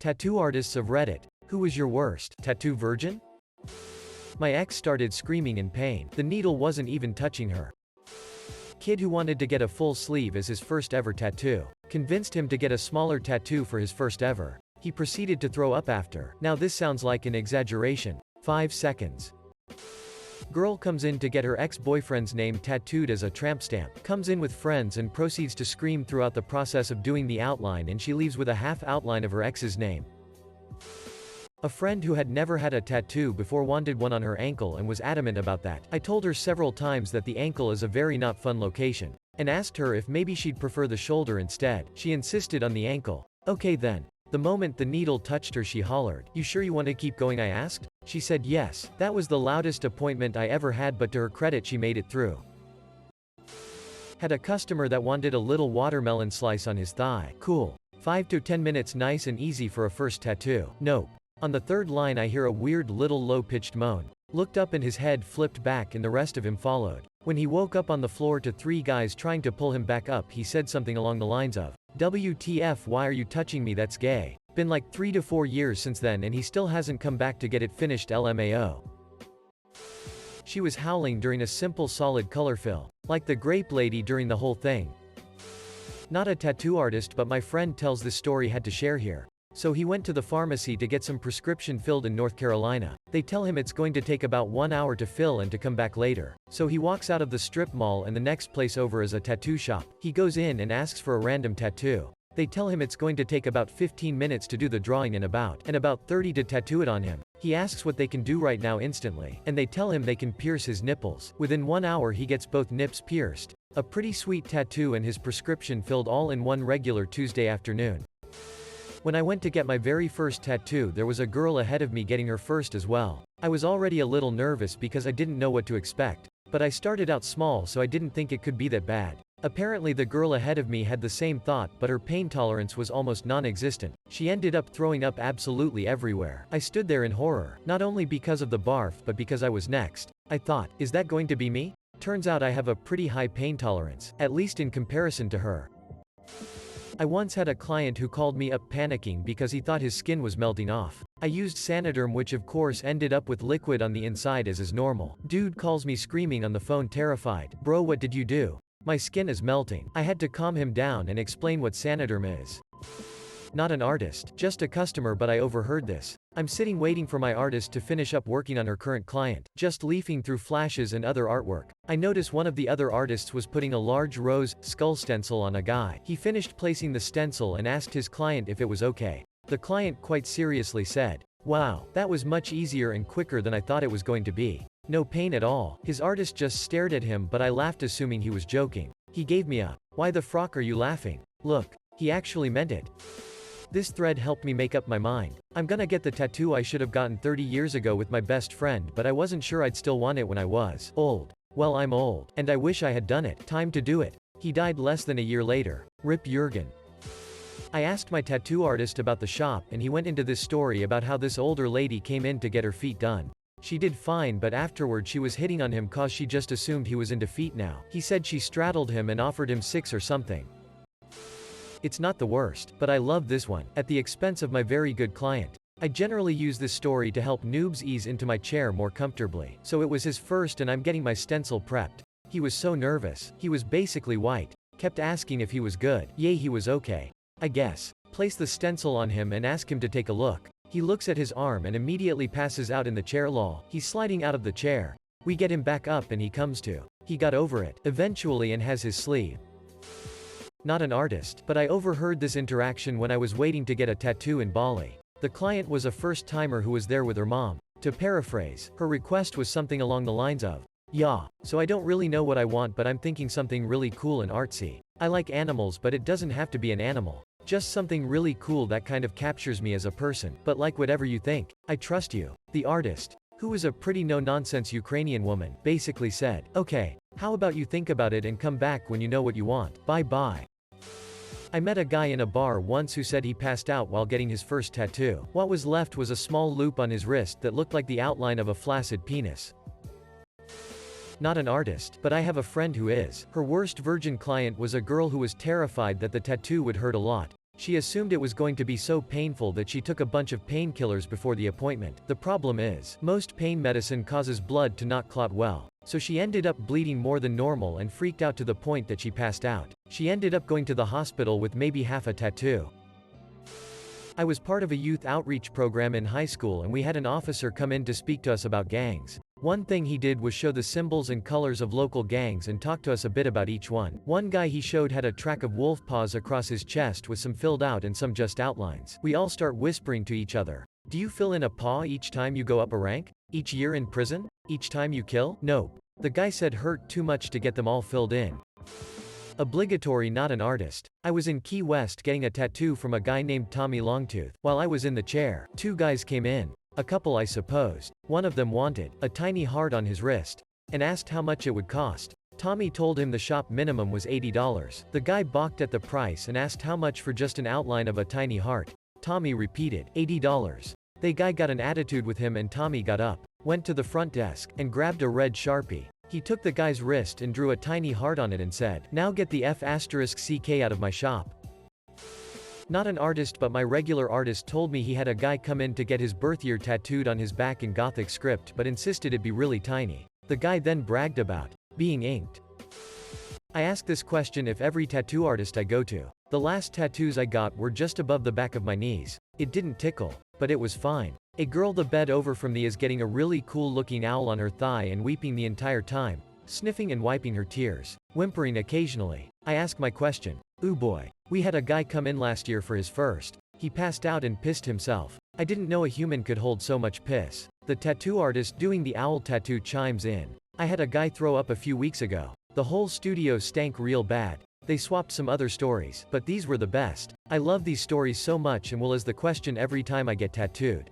Tattoo artists of Reddit. Who was your worst tattoo virgin? My ex started screaming in pain. The needle wasn't even touching her. Kid who wanted to get a full sleeve as his first ever tattoo. Convinced him to get a smaller tattoo for his first ever. He proceeded to throw up after. Now this sounds like an exaggeration. 5 seconds. Girl comes in to get her ex-boyfriend's name tattooed as a tramp stamp. Comes in with friends and proceeds to scream throughout the process of doing the outline, and she leaves with a half outline of her ex's name. A friend who had never had a tattoo before wanted one on her ankle and was adamant about that. I told her several times that the ankle is a very not fun location, and asked her if maybe she'd prefer the shoulder instead. She insisted on the ankle. Okay then. The moment the needle touched her, she hollered. "You sure you want to keep going?" I asked. She said yes. That was the loudest appointment I ever had, but to her credit she made it through. Had a customer that wanted a little watermelon slice on his thigh. Cool. 5 to 10 minutes, nice and easy for a first tattoo. Nope. On the third line I hear a weird little low-pitched moan. Looked up and his head flipped back and the rest of him followed. When he woke up on the floor to 3 guys trying to pull him back up, he said something along the lines of, "WTF, why are you touching me, that's gay." Been like 3 to 4 years since then and he still hasn't come back to get it finished, LMAO. She was howling during a simple solid color fill. Like the grape lady during the whole thing. Not a tattoo artist, but my friend tells this story, had to share here. So he went to the pharmacy to get some prescription filled in North Carolina. They tell him it's going to take about 1 hour to fill and to come back later. So he walks out of the strip mall and the next place over is a tattoo shop. He goes in and asks for a random tattoo. They tell him it's going to take about 15 minutes to do the drawing and about 30 to tattoo it on him. He asks what they can do right now instantly, and they tell him they can pierce his nipples. Within 1 hour he gets both nips pierced. A pretty sweet tattoo and his prescription filled all in one regular Tuesday afternoon. When I went to get my very first tattoo, there was a girl ahead of me getting her first as well. I was already a little nervous because I didn't know what to expect. But I started out small, so I didn't think it could be that bad. Apparently the girl ahead of me had the same thought, but her pain tolerance was almost non-existent. She ended up throwing up absolutely everywhere. I stood there in horror, not only because of the barf but because I was next. I thought, is that going to be me? Turns out I have a pretty high pain tolerance, at least in comparison to her. I once had a client who called me up panicking because he thought his skin was melting off. I used Saniderm, which of course ended up with liquid on the inside as is normal. Dude calls me screaming on the phone, terrified. "Bro, what did you do? My skin is melting." I had to calm him down and explain what Saniderm is. Not an artist, just a customer, but I overheard this. I'm sitting waiting for my artist to finish up working on her current client, just leafing through flashes and other artwork. I notice one of the other artists was putting a large rose skull stencil on a guy. He finished placing the stencil and asked his client if it was okay. The client quite seriously said, "Wow, that was much easier and quicker than I thought it was going to be. No pain at all." His artist just stared at him, but I laughed assuming he was joking. He gave me a, "Why the frock are you laughing? Look." He actually meant it. This thread helped me make up my mind. I'm gonna get the tattoo I should have gotten 30 years ago with my best friend, but I wasn't sure I'd still want it when I was old. Well, I'm old, and I wish I had done it. Time to do it. He died less than a year later. Rip Jurgen. I asked my tattoo artist about the shop, and he went into this story about how this older lady came in to get her feet done. She did fine, but afterward she was hitting on him cause she just assumed he was into feet now. He said she straddled him and offered him 6 or something. It's not the worst, but I love this one, at the expense of my very good client. I generally use this story to help noobs ease into my chair more comfortably. So it was his first and I'm getting my stencil prepped. He was so nervous. He was basically white. Kept asking if he was good. Yay, he was okay, I guess. Place the stencil on him and ask him to take a look. He looks at his arm and immediately passes out in the chair. Lol. He's sliding out of the chair. We get him back up and he comes to. He got over it, eventually, and has his sleeve. Not an artist, but I overheard this interaction when I was waiting to get a tattoo in Bali. The client was a first-timer who was there with her mom. To paraphrase, her request was something along the lines of, "Yeah, so I don't really know what I want, but I'm thinking something really cool and artsy. I like animals, but it doesn't have to be an animal. Just something really cool that kind of captures me as a person, but like whatever you think. I trust you." The artist, who was a pretty no-nonsense Ukrainian woman, basically said, "Okay, how about you think about it and come back when you know what you want. Bye-bye." I met a guy in a bar once who said he passed out while getting his first tattoo. What was left was a small loop on his wrist that looked like the outline of a flaccid penis. Not an artist, but I have a friend who is. Her worst virgin client was a girl who was terrified that the tattoo would hurt a lot. She assumed it was going to be so painful that she took a bunch of painkillers before the appointment. The problem is, most pain medicine causes blood to not clot well. So she ended up bleeding more than normal and freaked out to the point that she passed out. She ended up going to the hospital with maybe half a tattoo. I was part of a youth outreach program in high school, and we had an officer come in to speak to us about gangs. One thing he did was show the symbols and colors of local gangs and talk to us a bit about each one. One guy he showed had a track of wolf paws across his chest with some filled out and some just outlines. We all start whispering to each other. Do you fill in a paw each time you go up a rank? Each year in prison? Each time you kill? Nope. The guy said hurt too much to get them all filled in. Obligatory, not an artist. I was in Key West getting a tattoo from a guy named Tommy Longtooth. While I was in the chair, two guys came in. A couple, I suppose. One of them wanted a tiny heart on his wrist and asked how much it would cost. Tommy told him the shop minimum was $80. The guy balked at the price and asked how much for just an outline of a tiny heart. Tommy repeated, $80. The guy got an attitude with him, and Tommy got up, went to the front desk, and grabbed a red Sharpie. He took the guy's wrist and drew a tiny heart on it and said, "Now get the F***ck out of my shop." Not an artist, but my regular artist told me he had a guy come in to get his birth year tattooed on his back in Gothic script, but insisted it be really tiny. The guy then bragged about being inked. I ask this question if every tattoo artist I go to. The last tattoos I got were just above the back of my knees. It didn't tickle, but it was fine. A girl the bed over from me is getting a really cool looking owl on her thigh and weeping the entire time, sniffing and wiping her tears, whimpering occasionally. I ask my question. Ooh boy. We had a guy come in last year for his first. He passed out and pissed himself. I didn't know a human could hold so much piss. The tattoo artist doing the owl tattoo chimes in. I had a guy throw up a few weeks ago. The whole studio stank real bad. They swapped some other stories, but these were the best. I love these stories so much and will as the question every time I get tattooed.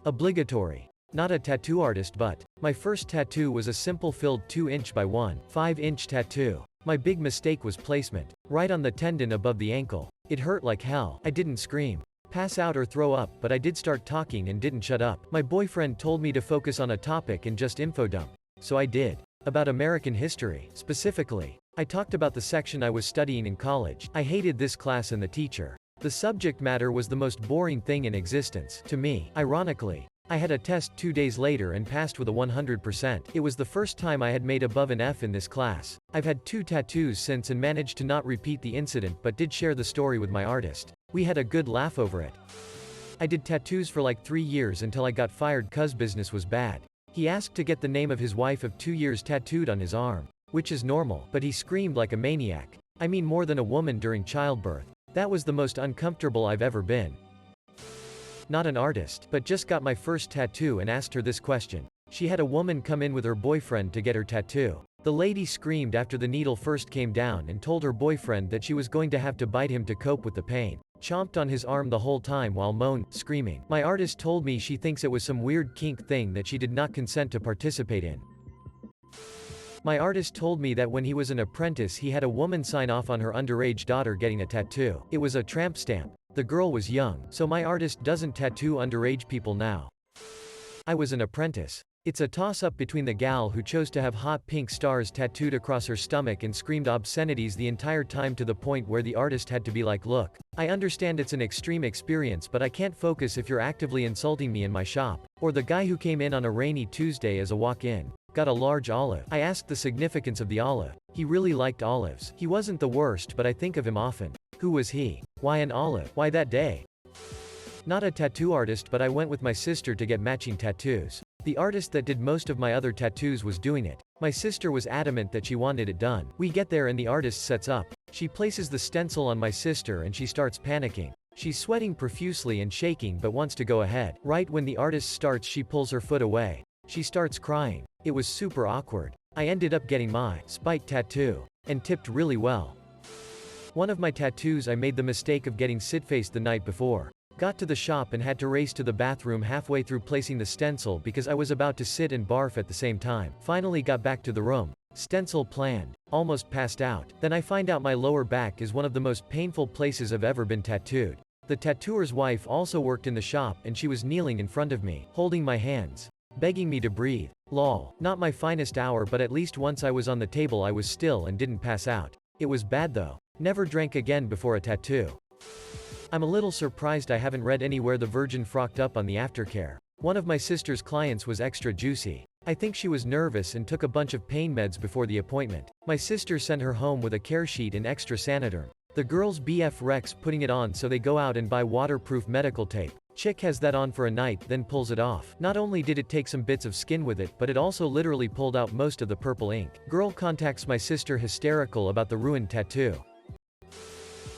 Obligatory. Not a tattoo artist, but my first tattoo was a simple filled 2" by 1.5" tattoo. My big mistake was placement. Right on the tendon above the ankle. It hurt like hell. I didn't scream, pass out or throw up, but I did start talking and didn't shut up. My boyfriend told me to focus on a topic and just info dump. So I did. About American history, specifically. I talked about the section I was studying in college. I hated this class and the teacher. The subject matter was the most boring thing in existence, to me. Ironically, I had a test 2 days later and passed with a 100%. It was the first time I had made above an F in this class. I've had 2 tattoos since and managed to not repeat the incident, but did share the story with my artist. We had a good laugh over it. I did tattoos for like 3 years until I got fired 'cause business was bad. He asked to get the name of his wife of 2 years tattooed on his arm, which is normal, but he screamed like a maniac. I mean, more than a woman during childbirth. That was the most uncomfortable I've ever been. Not an artist, but just got my first tattoo and asked her this question. She had a woman come in with her boyfriend to get her tattoo. The lady screamed after the needle first came down and told her boyfriend that she was going to have to bite him to cope with the pain. Chomped on his arm the whole time while screaming. My artist told me she thinks it was some weird kink thing that she did not consent to participate in. My artist told me that when he was an apprentice he had a woman sign off on her underage daughter getting a tattoo. It was a tramp stamp. The girl was young, so my artist doesn't tattoo underage people now. I was an apprentice. It's a toss-up between the gal who chose to have hot pink stars tattooed across her stomach and screamed obscenities the entire time to the point where the artist had to be like, "Look, I understand it's an extreme experience, but I can't focus if you're actively insulting me in my shop." Or the guy who came in on a rainy Tuesday as a walk-in. Got a large olive. I asked the significance of the olive. He really liked olives. He wasn't the worst, but I think of him often. Who was he? Why an olive? Why that day? Not a tattoo artist, but I went with my sister to get matching tattoos. The artist that did most of my other tattoos was doing it. My sister was adamant that she wanted it done. We get there and the artist sets up. She places the stencil on my sister and she starts panicking. She's sweating profusely and shaking but wants to go ahead. Right when the artist starts, she pulls her foot away. She starts crying. It was super awkward. I ended up getting my spite tattoo and tipped really well. One of my tattoos I made the mistake of getting sit-faced the night before. Got to the shop and had to race to the bathroom halfway through placing the stencil because I was about to sit and barf at the same time. Finally got back to the room. Stencil planned. Almost passed out. Then I find out my lower back is one of the most painful places I've ever been tattooed. The tattooer's wife also worked in the shop and she was kneeling in front of me, holding my hands, begging me to breathe. Lol. Not my finest hour, but at least once I was on the table I was still and didn't pass out. It was bad though. Never drank again before a tattoo. I'm a little surprised I haven't read anywhere the Virgin frocked up on the aftercare. One of my sister's clients was extra juicy. I think she was nervous and took a bunch of pain meds before the appointment. My sister sent her home with a care sheet and extra Saniderm. The girl's BF Rex putting it on, so they go out and buy waterproof medical tape. Chick has that on for a night, then pulls it off. Not only did it take some bits of skin with it, but it also literally pulled out most of the purple ink. Girl contacts my sister hysterical about the ruined tattoo.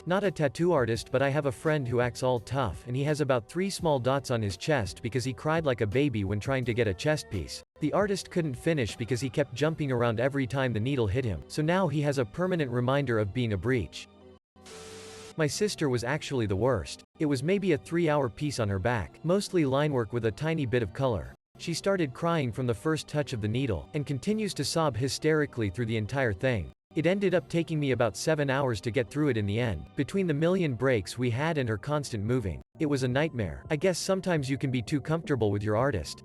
Not a tattoo artist, but I have a friend who acts all tough, and he has about 3 small dots on his chest because he cried like a baby when trying to get a chest piece. The artist couldn't finish because he kept jumping around every time the needle hit him, so now he has a permanent reminder of being a breach. My sister was actually the worst. It was maybe a 3-hour piece on her back, mostly line work with a tiny bit of color. She started crying from the first touch of the needle, and continues to sob hysterically through the entire thing. It ended up taking me about 7 hours to get through it in the end, between the million breaks we had and her constant moving. It was a nightmare. I guess sometimes you can be too comfortable with your artist.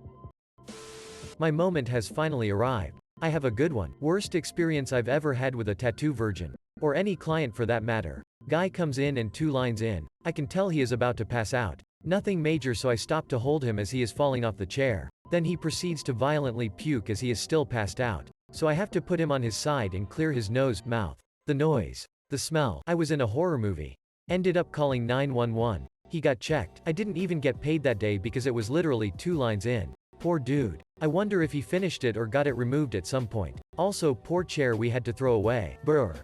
My moment has finally arrived. I have a good one. Worst experience I've ever had with a tattoo virgin. Or any client for that matter. Guy comes in and 2 lines in. I can tell he is about to pass out. Nothing major, so I stop to hold him as he is falling off the chair. Then he proceeds to violently puke as he is still passed out. So I have to put him on his side and clear his nose, mouth. The noise. The smell. I was in a horror movie. Ended up calling 911. He got checked. I didn't even get paid that day because it was literally 2 lines in. Poor dude. I wonder if he finished it or got it removed at some point. Also, poor chair we had to throw away. Brr.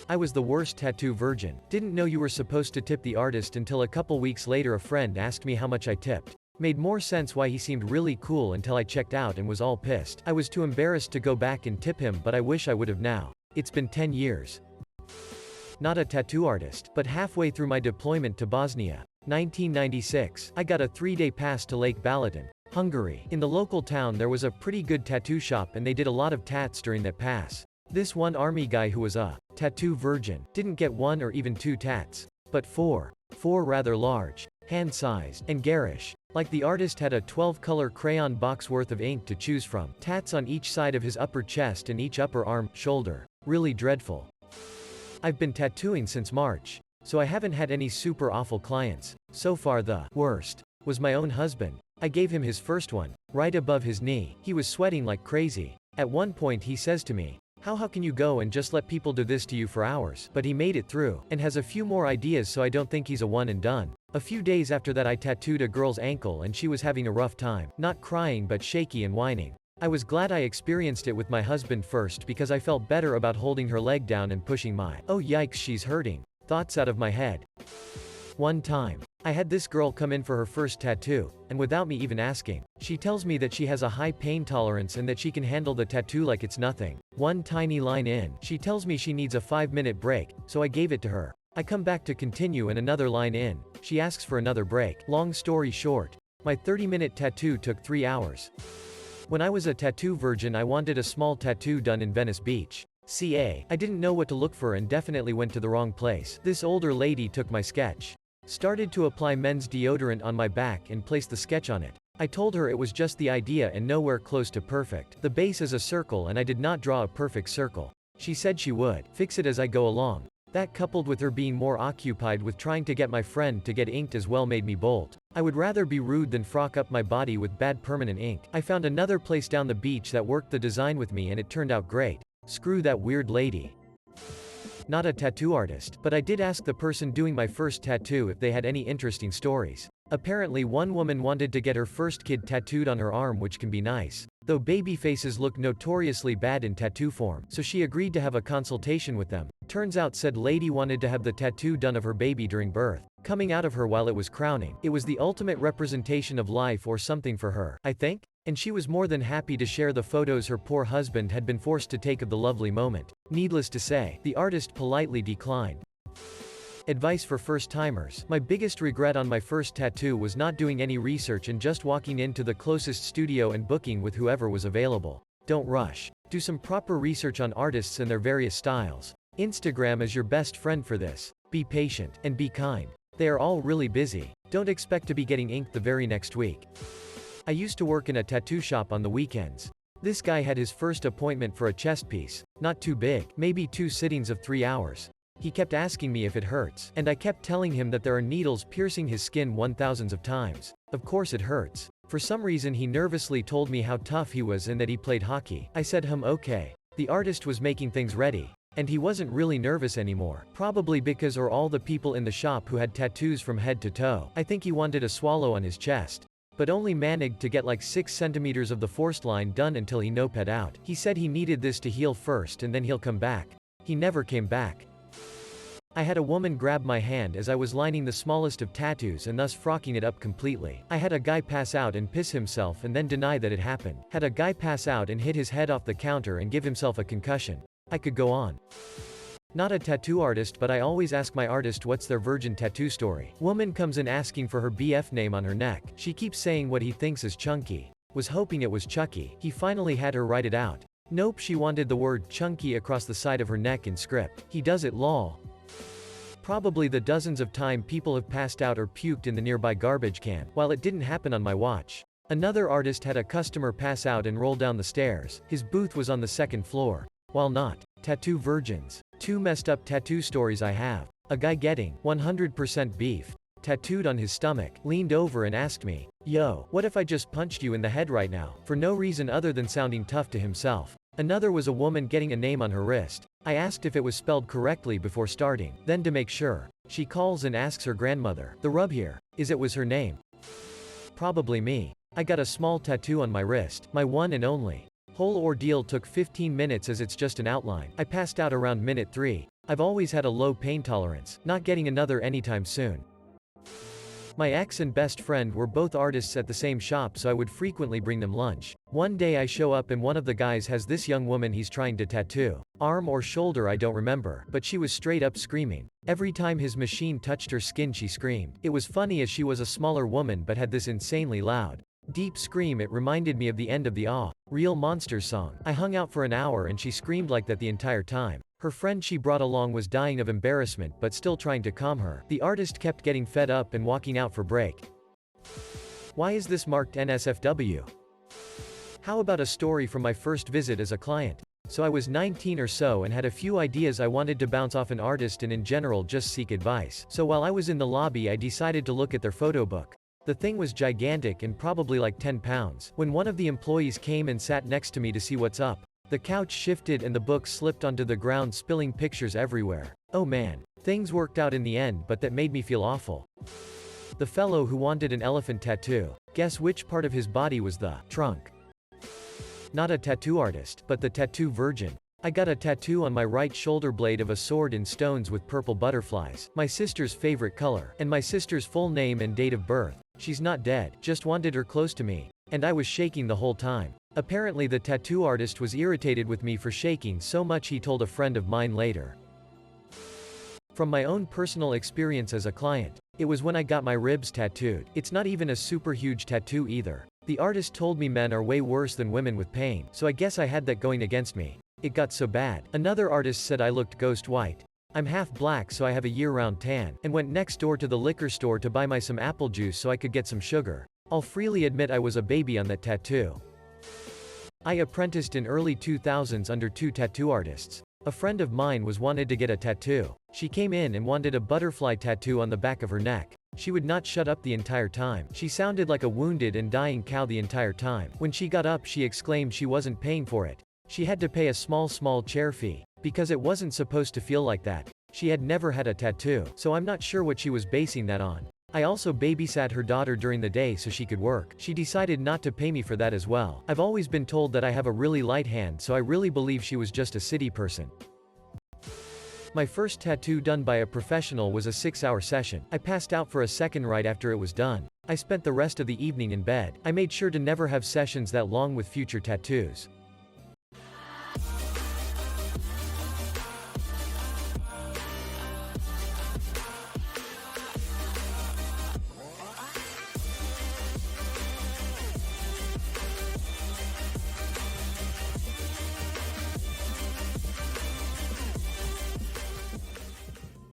I was the worst tattoo virgin. Didn't know you were supposed to tip the artist until a couple weeks later a friend asked me how much I tipped. Made more sense why he seemed really cool until I checked out and was all pissed. I was too embarrassed to go back and tip him, but I wish I would have now. It's been 10 years. Not a tattoo artist, but halfway through my deployment to Bosnia, 1996, I got a 3-day pass to Lake Balaton, Hungary. In the local town there was a pretty good tattoo shop and they did a lot of tats during that pass. This one army guy who was a tattoo virgin didn't get 1 or even 2 tats, but 4. 4 rather large, hand-sized, and garish. Like the artist had a 12-color crayon box worth of ink to choose from. Tats on each side of his upper chest and each upper arm, shoulder. Really dreadful. I've been tattooing since March, so I haven't had any super awful clients. So far the worst was my own husband. I gave him his first one, right above his knee. He was sweating like crazy. At one point he says to me, how can you go and just let people do this to you for hours? But he made it through, and has a few more ideas, so I don't think he's a one and done. A few days after that I tattooed a girl's ankle and she was having a rough time. Not crying but shaky and whining. I was glad I experienced it with my husband first because I felt better about holding her leg down and pushing my, oh yikes she's hurting, thoughts out of my head. One time, I had this girl come in for her first tattoo, and without me even asking, she tells me that she has a high pain tolerance and that she can handle the tattoo like it's nothing. One tiny line in, she tells me she needs a 5-minute break, so I gave it to her. I come back to continue and another line in, she asks for another break. Long story short, my 30-minute tattoo took 3 hours. When I was a tattoo virgin I wanted a small tattoo done in Venice Beach, CA. I didn't know what to look for and definitely went to the wrong place. This older lady took my sketch. Started to apply men's deodorant on my back and place the sketch on it. I told her it was just the idea and nowhere close to perfect. The base is a circle and I did not draw a perfect circle. She said she would fix it as I go along. That coupled with her being more occupied with trying to get my friend to get inked as well made me bolt. I would rather be rude than frock up my body with bad permanent ink. I found another place down the beach that worked the design with me and it turned out great. Screw that weird lady. Not a tattoo artist, but I did ask the person doing my first tattoo if they had any interesting stories. Apparently one woman wanted to get her first kid tattooed on her arm, which can be nice, though baby faces look notoriously bad in tattoo form, so she agreed to have a consultation with them. Turns out said lady wanted to have the tattoo done of her baby during birth, coming out of her while it was crowning. It was the ultimate representation of life or something for her, I think, and she was more than happy to share the photos her poor husband had been forced to take of the lovely moment. Needless to say, the artist politely declined. Advice for first-timers. My biggest regret on my first tattoo was not doing any research and just walking into the closest studio and booking with whoever was available. Don't rush. Do some proper research on artists and their various styles. Instagram is your best friend for this. Be patient, and be kind. They are all really busy. Don't expect to be getting inked the very next week. I used to work in a tattoo shop on the weekends. This guy had his first appointment for a chest piece. Not too big, maybe 2 sittings of 3 hours. He kept asking me if it hurts, and I kept telling him that there are needles piercing his skin 1,000s of times. Of course it hurts. For some reason he nervously told me how tough he was and that he played hockey. I said okay. The artist was making things ready. And he wasn't really nervous anymore. Probably because all the people in the shop who had tattoos from head to toe. I think he wanted a swallow on his chest. But only managed to get like 6 centimeters of the forced line done until he noped out. He said he needed this to heal first and then he'll come back. He never came back. I had a woman grab my hand as I was lining the smallest of tattoos and thus frocking it up completely. I had a guy pass out and piss himself and then deny that it happened. Had a guy pass out and hit his head off the counter and give himself a concussion. I could go on. Not a tattoo artist, but I always ask my artist what's their virgin tattoo story. Woman comes in asking for her BF name on her neck. She keeps saying what he thinks is chunky. Was hoping it was Chucky. He finally had her write it out. Nope, she wanted the word chunky across the side of her neck in script. He does it lol. Probably the dozens of time people have passed out or puked in the nearby garbage can. While it didn't happen on my watch. Another artist had a customer pass out and roll down the stairs. His booth was on the 2nd floor. While not. Tattoo virgins. 2 messed up tattoo stories I have. A guy getting 100% beef tattooed on his stomach leaned over and asked me, "Yo, what if I just punched you in the head right now?" For no reason other than sounding tough to himself. Another was a woman getting a name on her wrist. I asked if it was spelled correctly before starting. Then to make sure, she calls and asks her grandmother, "The rub here, was her name?" Probably me. I got a small tattoo on my wrist, my one and only. Whole ordeal took 15 minutes as it's just an outline. I passed out around minute 3. I've always had a low pain tolerance, not getting another anytime soon. My ex and best friend were both artists at the same shop, so I would frequently bring them lunch. One day I show up and one of the guys has this young woman he's trying to tattoo. Arm or shoulder I don't remember, but she was straight up screaming. Every time his machine touched her skin she screamed. It was funny as she was a smaller woman but had this insanely loud, deep scream. It reminded me of the end of the Real Monsters song. I hung out for an hour and she screamed like that the entire time. Her friend she brought along was dying of embarrassment but still trying to calm her. The artist kept getting fed up and walking out for break. Why is this marked NSFW? How about a story from my first visit as a client? So I was 19 or so and had a few ideas I wanted to bounce off an artist and in general just seek advice. So while I was in the lobby I decided to look at their photo book. The thing was gigantic and probably like 10 pounds. When one of the employees came and sat next to me to see what's up, the couch shifted and the book slipped onto the ground, spilling pictures everywhere. Oh man. Things worked out in the end, but that made me feel awful. The fellow who wanted an elephant tattoo. Guess which part of his body was the trunk? Not a tattoo artist, but the tattoo virgin. I got a tattoo on my right shoulder blade of a sword in stones with purple butterflies. My sister's favorite color. And my sister's full name and date of birth. She's not dead, just wanted her close to me. And I was shaking the whole time. Apparently the tattoo artist was irritated with me for shaking so much he told a friend of mine later. From my own personal experience as a client, it was when I got my ribs tattooed. It's not even a super huge tattoo either. The artist told me men are way worse than women with pain, so I guess I had that going against me. It got so bad. Another artist said I looked ghost white. I'm half black so I have a year-round tan, and went next door to the liquor store to buy some apple juice so I could get some sugar. I'll freely admit I was a baby on that tattoo. I apprenticed in early 2000s under 2 tattoo artists. A friend of mine wanted to get a tattoo. She came in and wanted a butterfly tattoo on the back of her neck. She would not shut up the entire time. She sounded like a wounded and dying cow the entire time. When she got up she exclaimed she wasn't paying for it. She had to pay a small chair fee. Because it wasn't supposed to feel like that. She had never had a tattoo, so I'm not sure what she was basing that on. I also babysat her daughter during the day so she could work. She decided not to pay me for that as well. I've always been told that I have a really light hand, so I really believe she was just a city person. My first tattoo done by a professional was a 6-hour session. I passed out for a second right after it was done. I spent the rest of the evening in bed. I made sure to never have sessions that long with future tattoos.